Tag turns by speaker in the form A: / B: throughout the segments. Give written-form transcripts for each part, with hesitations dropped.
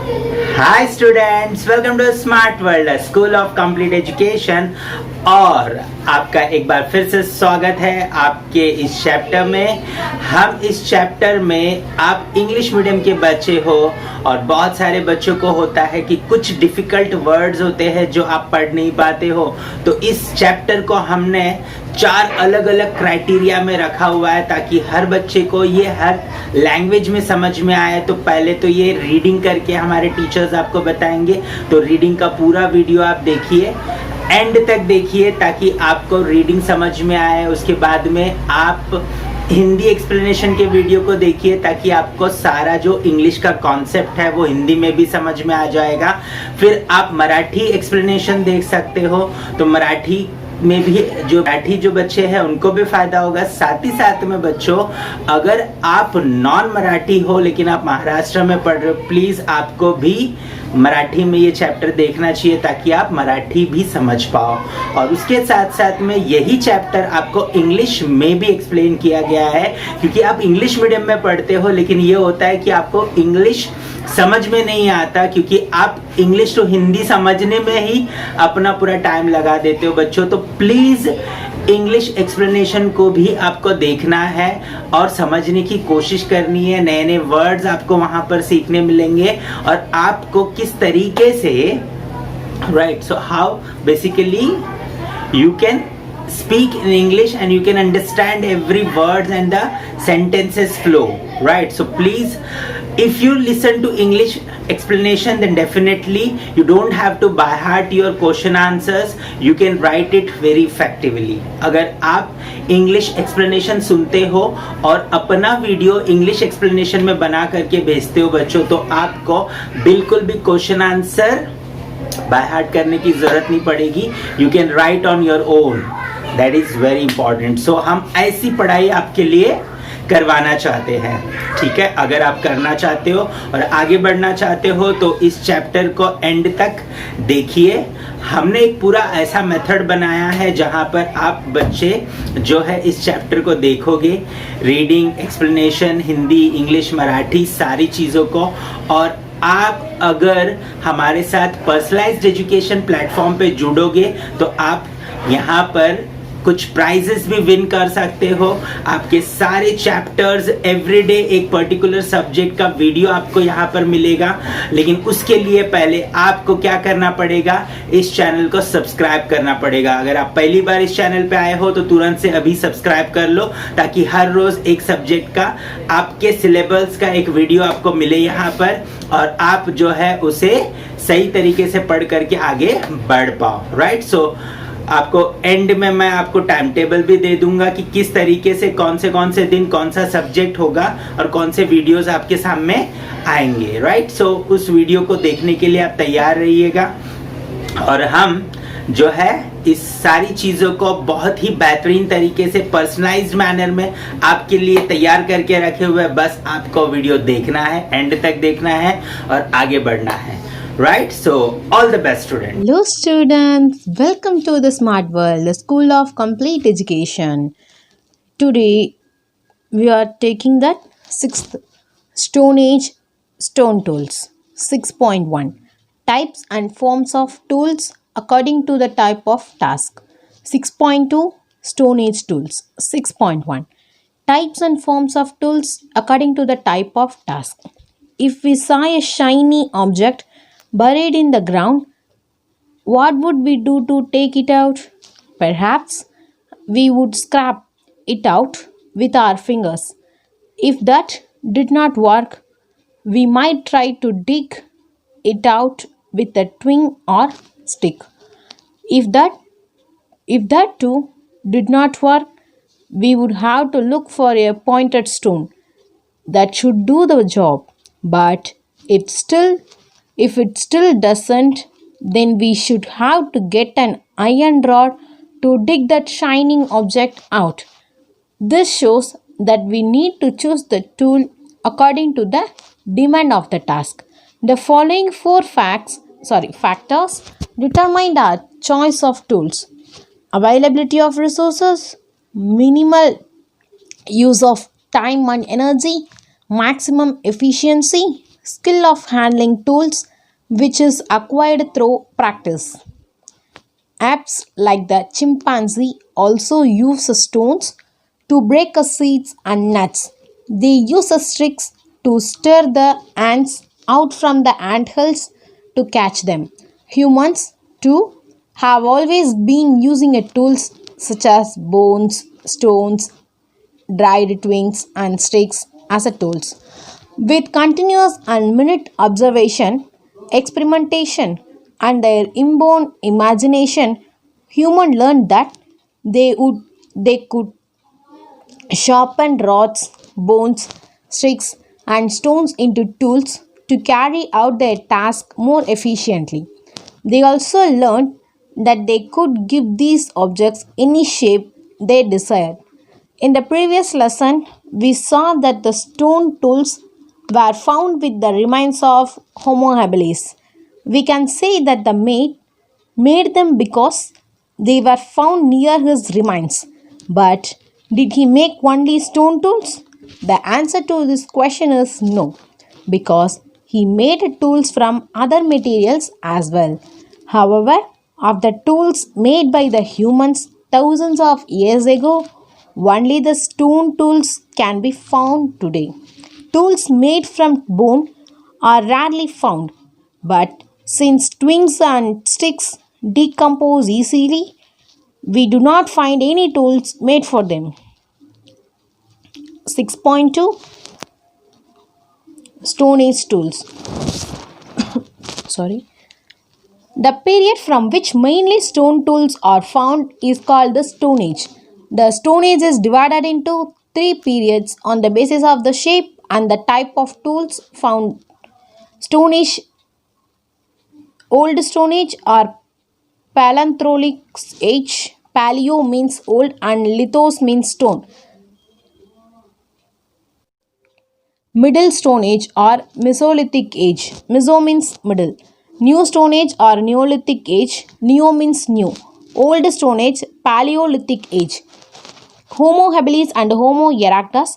A: Hi students, welcome to smart world school of complete education. और आपका एक बार फिर से स्वागत है आपके इस चैप्टर में। हम इस चैप्टर में आप इंग्लिश मीडियम के बच्चे हो और बहुत सारे बच्चों को होता है कि कुछ डिफिकल्ट वर्ड्स होते हैं जो आप पढ़ नहीं पाते हो। तो इस चैप्टर को हमने 4 अलग अलग क्राइटेरिया में रखा हुआ है ताकि हर बच्चे को ये हर लैंग्वेज में समझ में आए। तो पहले तो ये रीडिंग करके हमारे टीचर्स आपको बताएंगे, तो रीडिंग का पूरा वीडियो आप देखिए, एंड तक देखिए ताकि आपको रीडिंग समझ में आए। उसके बाद में आप हिंदी एक्सप्लेनेशन के वीडियो को देखिए ताकि आपको सारा जो इंग्लिश का कॉन्सेप्ट है वो हिंदी में भी समझ में आ जाएगा। फिर आप मराठी एक्सप्लेनेशन देख सकते हो, तो मराठी में भी जो बच्चे हैं उनको भी फायदा होगा। साथ ही साथ में बच्चों, अगर आप नॉन मराठी हो लेकिन आप महाराष्ट्र में पढ़ रहे हो, प्लीज आपको भी मराठी में ये चैप्टर देखना चाहिए ताकि आप मराठी भी समझ पाओ। और उसके साथ साथ में यही चैप्टर आपको इंग्लिश में भी एक्सप्लेन किया गया है, क्योंकि आप इंग्लिश मीडियम में पढ़ते हो लेकिन ये होता है कि आपको इंग्लिश समझ में नहीं आता, क्योंकि आप इंग्लिश तो हिंदी समझने में ही अपना पूरा टाइम लगा देते हो बच्चों। तो प्लीज इंग्लिश एक्सप्लेनेशन को भी आपको देखना है और समझने की कोशिश करनी है। नए नए वर्ड्स आपको वहां पर सीखने मिलेंगे और आपको किस तरीके से right, so how basically you can speak in English and you can understand every word and the sentences flow, right? So please, if you listen to English explanation, then definitely you don't have to by heart your question answers, you can write it very effectively. अगर आप English explanation सुनते हो और अपना video English explanation में बना करके भेजते हो बच्चों, तो आपको बिल्कुल भी क्वेश्चन आंसर बाय हार्ट करने की जरूरत नहीं पड़ेगी। You can write on your own, that is very important. So हम ऐसी पढ़ाई आपके लिए करवाना चाहते हैं, ठीक है। अगर आप करना चाहते हो और आगे बढ़ना चाहते हो तो इस चैप्टर को एंड तक देखिए। हमने एक पूरा ऐसा मेथड बनाया है जहां पर आप बच्चे जो है इस चैप्टर को देखोगे, reading, explanation, Hindi, English, Marathi, सारी चीज़ों को। और आप अगर हमारे साथ पर्सनलाइज्ड एजुकेशन प्लेटफॉर्म पे जुड़ोगे तो आप यहाँ पर कुछ प्राइजेस भी विन कर सकते हो। आपके सारे चैप्टर्स एवरीडे एक पर्टिकुलर सब्जेक्ट का वीडियो आपको यहाँ पर मिलेगा। लेकिन उसके लिए पहले आपको क्या करना पड़ेगा, इस चैनल को सब्सक्राइब करना पड़ेगा। अगर आप पहली बार इस चैनल पे आए हो तो तुरंत से अभी सब्सक्राइब कर लो ताकि हर रोज एक सब्जेक्ट का आपके सिलेबस का एक वीडियो आपको मिले यहाँ पर, और आप जो है उसे सही तरीके से पढ़ करके आगे बढ़ पाओ, राइट। सो आपको एंड में मैं आपको टाइम टेबल भी दे दूंगा कि किस तरीके से कौन से दिन कौन सा सब्जेक्ट होगा और कौन से वीडियोस आपके सामने आएंगे, राइट। सो उस वीडियो को देखने के लिए आप तैयार रहिएगा। और हम जो है इस सारी चीज़ों को बहुत ही बेहतरीन तरीके से पर्सनलाइज्ड मैनर में आपके लिए तैयार करके रखे हुए। बस आपको वीडियो देखना है, एंड तक देखना है और आगे बढ़ना है, right? So all the best, students.
B: Hello students, welcome to the Smart World, the School of Complete Education. Today we are taking that 6th Stone Age Stone Tools 6.1 Types and Forms of Tools according to the type of task. 6.2 Stone Age Tools 6.1 Types and Forms of Tools according to the type of task. If we saw a shiny object buried in the ground, what would we do to take it out? Perhaps we would scrape it out with our fingers. If that did not work, we might try to dig it out with a twig or stick. If that too did not work, we would have to look for a pointed stone that should do the job. But if it still doesn't, then we should have to get an iron rod to dig that shining object out. This shows that we need to choose the tool according to the demand of the task. The following 4 factors determine our choice of tools: availability of resources, minimal use of time and energy, maximum efficiency, skill of handling tools which is acquired through practice. Apes like the chimpanzee also use stones to break seeds and nuts. They use sticks to stir the ants out from the ant hills to catch them. Humans, too, have always been using tools such as bones, stones, dried twigs, and sticks as tools. With continuous and minute observation, experimentation, and their inborn imagination, humans learned that they could sharpen rods, bones, sticks, and stones into tools to carry out their task more efficiently. They also learned that they could give these objects any shape they desired. In the previous lesson, we saw that the stone tools were found with the remains of Homo habilis. We can say that the made them because they were found near his remains. But did he make only stone tools? The answer to this question is no, because he made tools from other materials as well. However, of the tools made by the humans thousands of years ago, only the stone tools can be found today. Tools made from bone are rarely found, but since twigs and sticks decompose easily, we do not find any tools made for them. 6.2 Stone Age tools. Sorry. The period from which mainly stone tools are found is called the Stone Age. The Stone Age is divided into three periods on the basis of the shape and the type of tools found. Stone Age, Old Stone Age or Paleolithic Age. Paleo means old and lithos means stone. Middle Stone Age or Mesolithic Age. Meso means middle. New Stone Age or Neolithic Age. Neo means new. Old Stone Age, Paleolithic Age. Homo habilis and Homo erectus,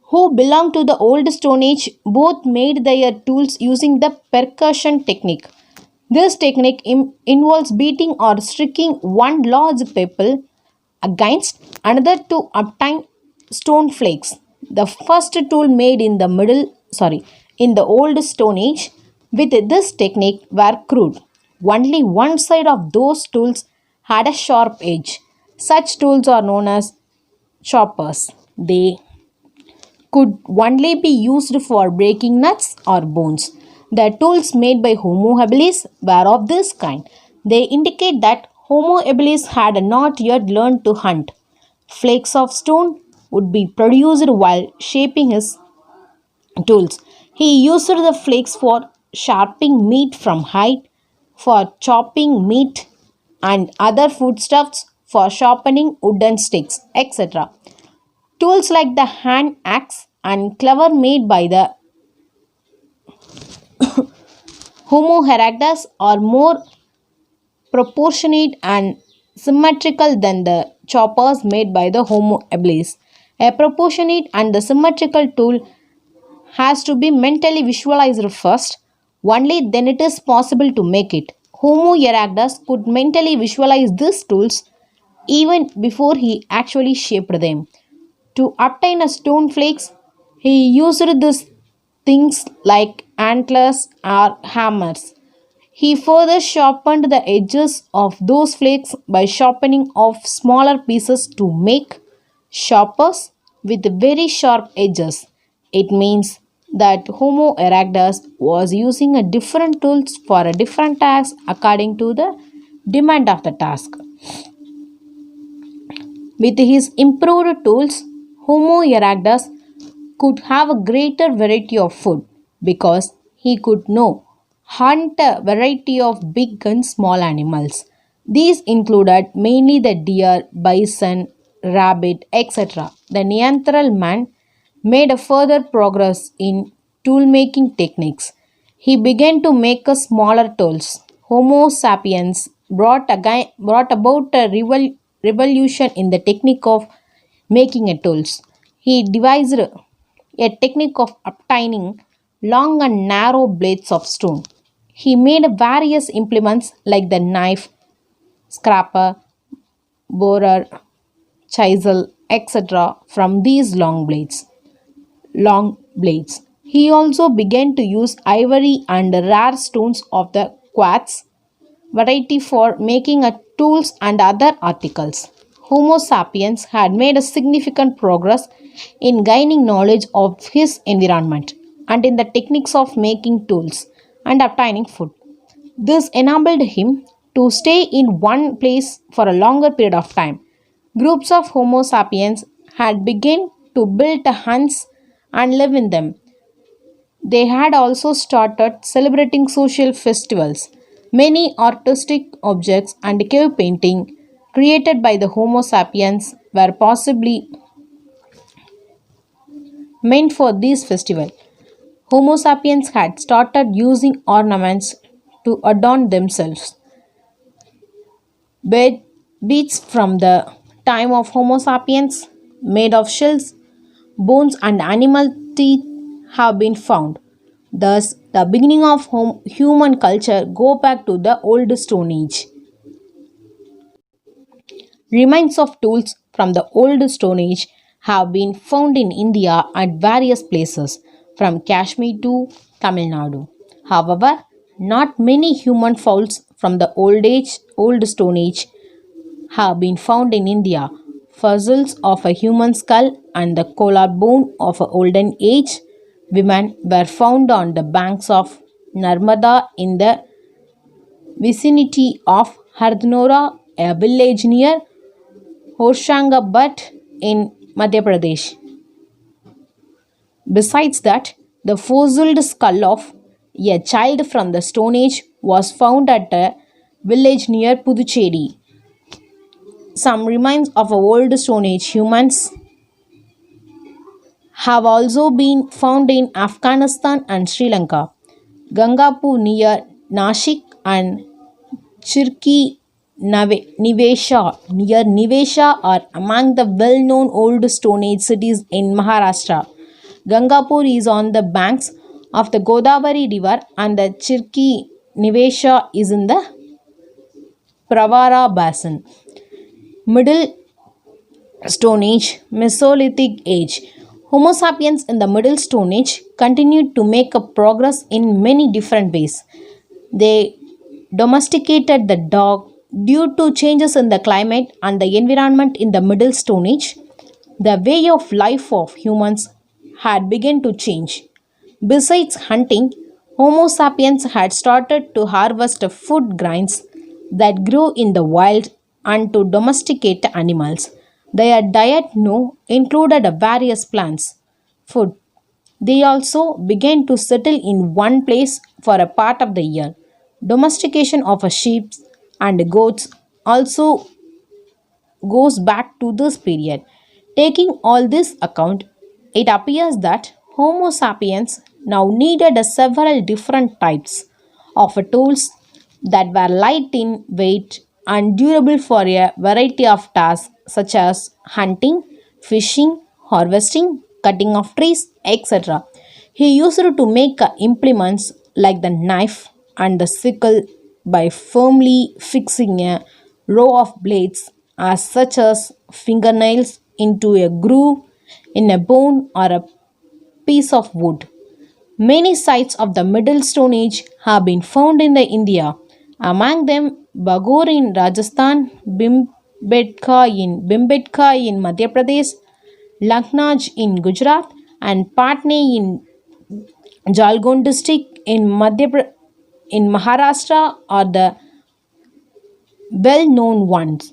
B: who belong to the Old Stone Age, both made their tools using the percussion technique. This technique involves beating or striking one large pebble against another to obtain stone flakes. The first tool made in the Old Stone Age with this technique were crude. Only one side of those tools had a sharp edge. Such tools are known as choppers. They could only be used for breaking nuts or bones. The tools made by Homo habilis were of this kind. They indicate that Homo habilis had not yet learned to hunt. Flakes of stone would be produced while shaping his tools. He used the flakes for sharpening meat from hide, for chopping meat and other foodstuffs, for sharpening wooden sticks, etc. Tools like the hand axe and cleaver made by the Homo erectus are more proportionate and symmetrical than the choppers made by the Homo habilis. A proportionate and the symmetrical tool has to be mentally visualized first, only then it is possible to make it. Homo erectus could mentally visualize these tools even before he actually shaped them. To obtain a stone flakes, he used these things like antlers or hammers. He further sharpened the edges of those flakes by sharpening off smaller pieces to make sharpers with very sharp edges. It means that Homo erectus was using a different tools for a different task according to the demand of the task. With his improved tools, Homo erectus could have a greater variety of food because he could know hunt a variety of big and small animals. These included mainly the deer, bison, rabbit, etc. The Neanderthal man made a further progress in tool making techniques. He began to make a smaller tools. Homo sapiens brought about a revolution in the technique of making a tools. He devised a technique of obtaining long and narrow blades of stone. He made various implements like the knife, scraper, borer, chisel, etc. from these long blades. He also began to use ivory and rare stones of the quartz variety for making tools and other articles. Homo sapiens had made a significant progress in gaining knowledge of his environment and in the techniques of making tools and obtaining food. This enabled him to stay in one place for a longer period of time. Groups of Homo sapiens had begun to build huts and live in them. They had also started celebrating social festivals. Many artistic objects and cave painting created by the Homo sapiens were possibly meant for these festivals. Homo sapiens had started using ornaments to adorn themselves. Beads from the time of Homo sapiens, made of shells, bones, and animal teeth, have been found. Thus, the beginning of human culture go back to the old Stone Age. Remains of tools from the old Stone Age have been found in India at various places, from Kashmir to Tamil Nadu. However, not many human fowls from the old Stone Age have been found in India. Fossils of a human skull and the collarbone of an olden age women were found on the banks of Narmada in the vicinity of Hardnora, a village near Hoshangabad in Madhya Pradesh. Besides that, the fossilized skull of a child from the Stone Age was found at a village near Puducherry. Some remains of old Stone Age humans have also been found in Afghanistan and Sri Lanka. Gangapur near Nashik and Chirki Nivesha near Nivesha are among the well-known old Stone Age cities in Maharashtra. Gangapur is on the banks of the Godavari river and the Chirki Nivesha is in the Pravara basin. Middle Stone Age, Mesolithic Age. Homo sapiens in the Middle Stone Age continued to make a progress in many different ways. They domesticated the dog due to changes in the climate and the environment in the Middle Stone Age. The way of life of humans had begun to change. Besides hunting, Homo sapiens had started to harvest food grains that grew in the wild and to domesticate animals. Their diet now included various plants, food. They also began to settle in one place for a part of the year. Domestication of sheep and goats also goes back to this period. Taking all this account, it appears that Homo sapiens now needed several different types of tools that were light in weight and durable for a variety of tasks such as hunting, fishing, harvesting, cutting of trees, etc. He used to make implements like the knife and the sickle by firmly fixing a row of blades as such as fingernails into a groove in a bone or a piece of wood. Many sites of the Middle Stone Age have been found in the India, among them Bagor in Rajasthan, Bhimbetka in Madhya Pradesh, Laknaj in Gujarat, and Patna in Jalgaon district in Maharashtra are the well-known ones.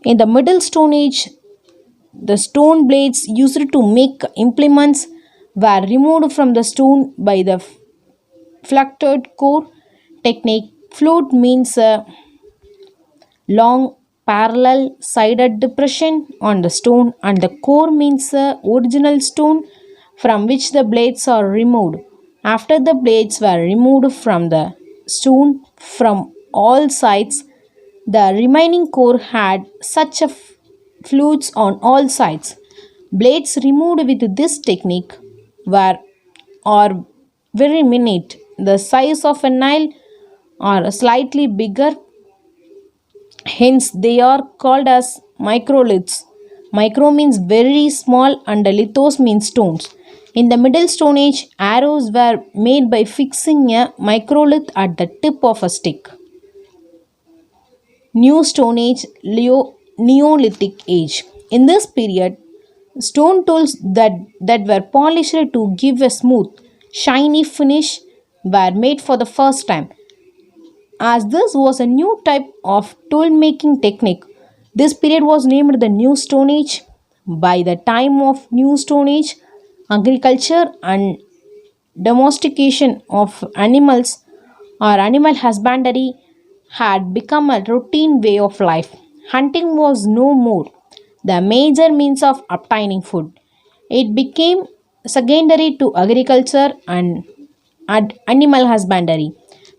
B: In the Middle Stone Age, the stone blades used to make implements were removed from the stone by the fluted core technique. Flute means a long parallel sided depression on the stone, and the core means the original stone from which the blades are removed. After the blades were removed from the stone from all sides, the remaining core had such a flutes on all sides. Blades removed with this technique are very minute, the size of a nail or slightly bigger. Hence, they are called as microliths. Micro means very small and lithos means stones. In the Middle Stone Age, arrows were made by fixing a microlith at the tip of a stick. New Stone Age, Neolithic Age. In this period, stone tools that were polished to give a smooth, shiny finish were made for the first time. As this was a new type of tool making technique, this period was named the New Stone Age. By the time of New Stone Age, agriculture and domestication of animals or animal husbandry had become a routine way of life. Hunting was no more the major means of obtaining food. It became secondary to agriculture and animal husbandry.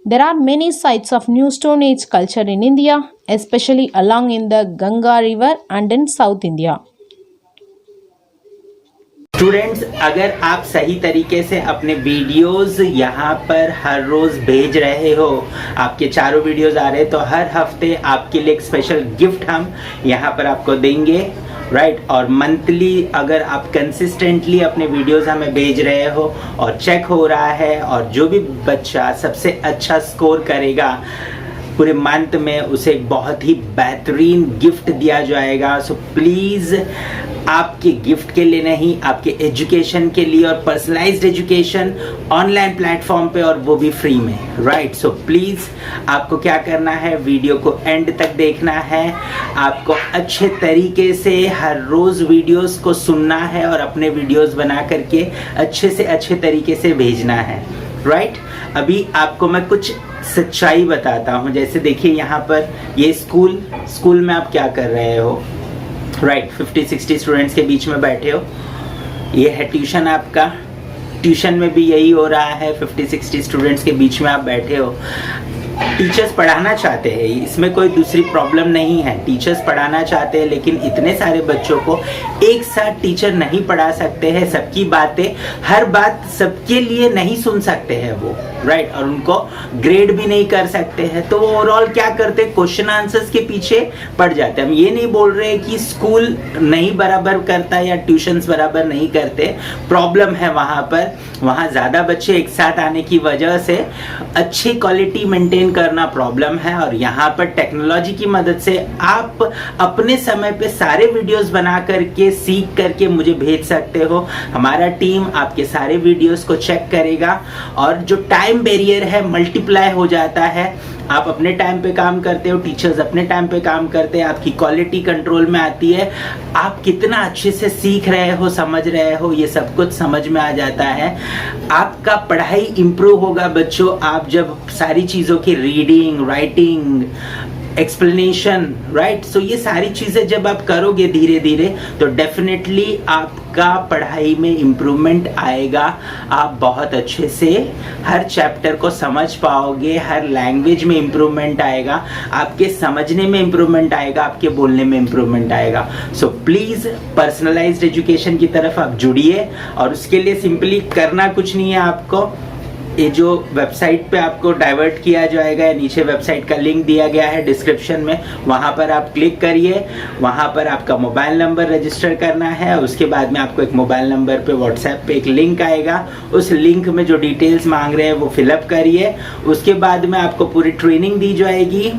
B: There are many sites of New Stone Age culture in India, especially along in the Ganga River and in South India.
A: Students, अगर आप सही तरीके से अपने videos यहाँ पर हर रोज भेज रहे हो, आपके चारों वीडियोस आ रहे हैं, तो हर हफ्ते आपके लिए एक स्पेशल गिफ्ट हम यहाँ पर आपको देंगे, राइट। और मंथली अगर आप कंसिस्टेंटली अपने वीडियोस हमें भेज रहे हो और चेक हो रहा है, और जो भी बच्चा सबसे अच्छा स्कोर करेगा पूरे मंथ में, उसे एक बहुत ही बेहतरीन गिफ्ट दिया जाएगा। सो प्लीज़ आपके गिफ्ट के लिए नहीं, आपके एजुकेशन के लिए, और पर्सनलाइज्ड एजुकेशन ऑनलाइन प्लेटफॉर्म पे, और वो भी फ्री में, राइट। सो प्लीज़ आपको क्या करना है, वीडियो को एंड तक देखना है, आपको अच्छे तरीके से हर रोज़ वीडियोस को सुनना है और अपने वीडियोस बना करके अच्छे से अच्छे तरीके से भेजना है, राइट। अभी आपको मैं कुछ सच्चाई बताता हूँ। जैसे देखिए यहाँ पर ये स्कूल में आप क्या कर रहे हो, राइट। 50-60 स्टूडेंट्स के बीच में बैठे हो। ये है ट्यूशन आपका, ट्यूशन में भी यही हो रहा है, 50-60 स्टूडेंट्स के बीच में आप बैठे हो। टीचर्स पढ़ाना चाहते हैं, इसमें कोई दूसरी प्रॉब्लम नहीं है। टीचर्स पढ़ाना चाहते हैं, लेकिन इतने सारे बच्चों को एक साथ टीचर नहीं पढ़ा सकते हैं। सबकी बातें, हर बात सबके लिए नहीं सुन सकते हैं वो, राइट। और उनको ग्रेड भी नहीं कर सकते हैं, तो वो ओवरऑल क्या करते हैं, क्वेश्चन आंसर्स के पीछे पड़ जाते हैं। हम ये नहीं बोल रहे कि स्कूल नहीं बराबर करता या ट्यूशन्स बराबर नहीं करते, प्रॉब्लम है वहाँ पर। वहाँ ज़्यादा बच्चे एक साथ आने की वजह से अच्छी क्वालिटी मेंटेन करना प्रॉब्लम है। और यहाँ पर टेक्नोलॉजी की मदद से आप अपने समय पे सारे वीडियोस बना करके, सीख करके मुझे भेज सकते हो। हमारा टीम आपके सारे वीडियोस को चेक करेगा, और जो टाइम बैरियर है मल्टीप्लाई हो जाता है। आप अपने टाइम पे काम करते हो, टीचर्स अपने टाइम पे काम करते हैं, आपकी क्वालिटी कंट्रोल में आती है, आप कितना अच्छे से सीख रहे हो, समझ रहे हो, ये सब कुछ समझ में आ जाता है। आपका पढ़ाई इंप्रूव होगा बच्चों, आप जब सारी चीज़ों की रीडिंग, राइटिंग, एक्सप्लेनेशन, राइट। सो ये सारी चीज़ें जब आप करोगे धीरे धीरे, तो डेफिनेटली आपका पढ़ाई में इम्प्रूवमेंट आएगा। आप बहुत अच्छे से हर चैप्टर को समझ पाओगे, हर लैंग्वेज में इम्प्रूवमेंट आएगा, आपके समझने में इम्प्रूवमेंट आएगा, आपके बोलने में इम्प्रूवमेंट आएगा। सो प्लीज़ पर्सनलाइज्ड एजुकेशन की तरफ आप जुड़िए, और उसके लिए सिंपली करना कुछ नहीं है आपको। ये जो वेबसाइट पे आपको डाइवर्ट किया जाएगा, या नीचे वेबसाइट का लिंक दिया गया है डिस्क्रिप्शन में, वहाँ पर आप क्लिक करिए। वहाँ पर आपका मोबाइल नंबर रजिस्टर करना है। उसके बाद में आपको एक मोबाइल नंबर पे व्हाट्सएप पे एक लिंक आएगा, उस लिंक में जो डिटेल्स मांग रहे हैं वो फिलअप करिए। उसके बाद में आपको पूरी ट्रेनिंग दी जाएगी,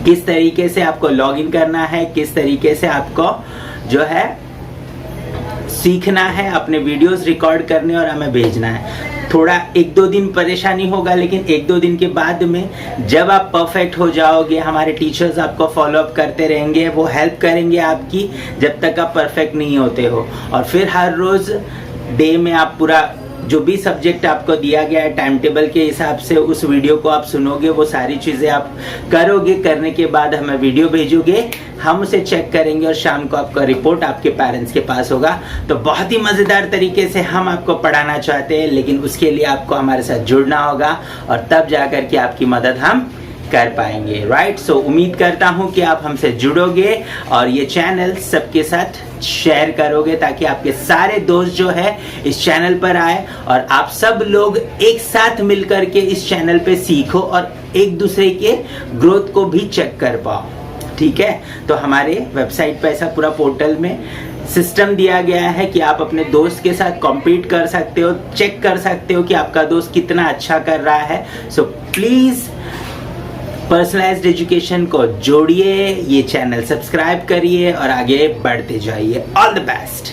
A: किस तरीके से आपको लॉगिन करना है, किस तरीके से आपको जो है सीखना है, अपने वीडियोस रिकॉर्ड करने और हमें भेजना है। थोड़ा 1-2 दिन परेशानी होगा, लेकिन 1-2 दिन के बाद में जब आप परफेक्ट हो जाओगे, हमारे टीचर्स आपको फॉलोअप करते रहेंगे, वो हेल्प करेंगे आपकी जब तक आप परफेक्ट नहीं होते हो। और फिर हर रोज़ डे में आप पूरा जो भी सब्जेक्ट आपको दिया गया है टाइम टेबल के हिसाब से, उस वीडियो को आप सुनोगे, वो सारी चीज़ें आप करोगे। करने के बाद हमें वीडियो भेजोगे, हम उसे चेक करेंगे, और शाम को आपका रिपोर्ट आपके पेरेंट्स के पास होगा। तो बहुत ही मज़ेदार तरीके से हम आपको पढ़ाना चाहते हैं, लेकिन उसके लिए आपको हमारे साथ जुड़ना होगा, और तब जा कर के आपकी मदद हम कर पाएंगे, राइट। सो उम्मीद करता हूं कि आप हमसे जुड़ोगे और ये चैनल सबके साथ शेयर करोगे ताकि आपके सारे दोस्त जो है इस चैनल पर आए और आप सब लोग एक साथ मिलकर के इस चैनल पे सीखो और एक दूसरे के ग्रोथ को भी चेक कर पाओ, ठीक है। तो हमारे वेबसाइट पे ऐसा पूरा पोर्टल में सिस्टम दिया गया है कि आप अपने दोस्त के साथ कॉम्पीट कर सकते हो, चेक कर सकते हो कि आपका दोस्त कितना अच्छा कर रहा है। सो प्लीज पर्सनलाइज्ड एजुकेशन को जोड़िए, ये चैनल सब्सक्राइब करिए और आगे बढ़ते जाइए। All the best.